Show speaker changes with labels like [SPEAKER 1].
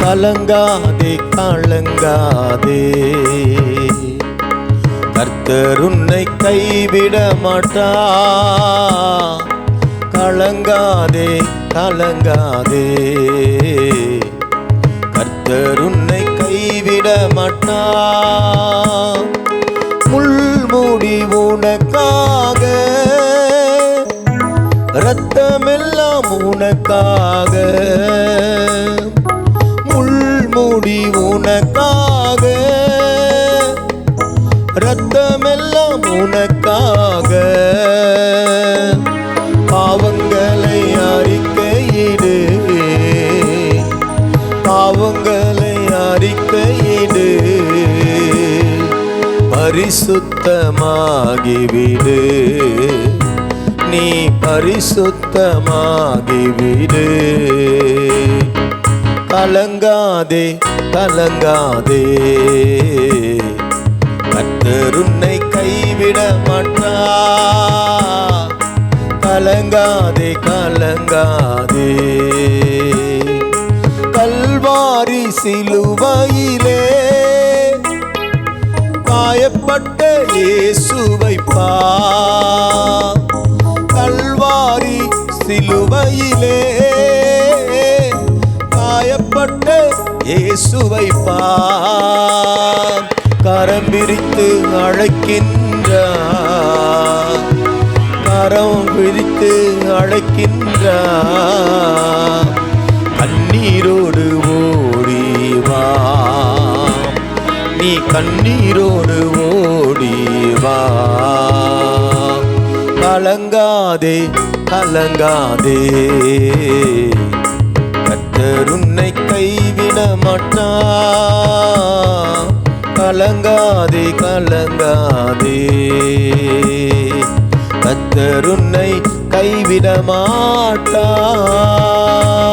[SPEAKER 1] கலங்காதே கலங்காதே, கர்த்தர் உன்னை கைவிட மாட்டார். கலங்காதே கலங்காதே, கர்த்தர் உன்னை கைவிட மாட்டார். முள்முடி உனக்காக, இரத்தமெல்லாம் உனக்காக, முள்முடி உனக்காக, இரத்தமெல்லாம் உனக்காக. பாவங்களை அறிக்கையிடு, பாவங்களை அறிக்கையிடு, பரிசுத்தமாகிவிடு, நீ பரிசுத்தமாகிவிடு. கலங்காதே கலங்காதே, கர்த்தர் உன்னை கைவிட மாட்டார். கலங்காதே கலங்காதே, கல்வாரி சிலுவையிலே காயப்பட்ட இயேசுவை பார். கல்வாரி சிலுவையிலே காயப்பட்ட இயேசுவை பார். கரம் விரித்து அழைக்கின்றார், கரம் விரித்து அழைக்கின்றார். கண்ணீரோடு ஓடிவா, நீ கண்ணீரோடு ஓடிவா. கலங்காதே கலங்காதே, கர்த்தர் உன்னை கைவிட மாட்டார். கலங்காதே கலங்காதே, கர்த்தர் உன்னை கைவிட மாட்டார்.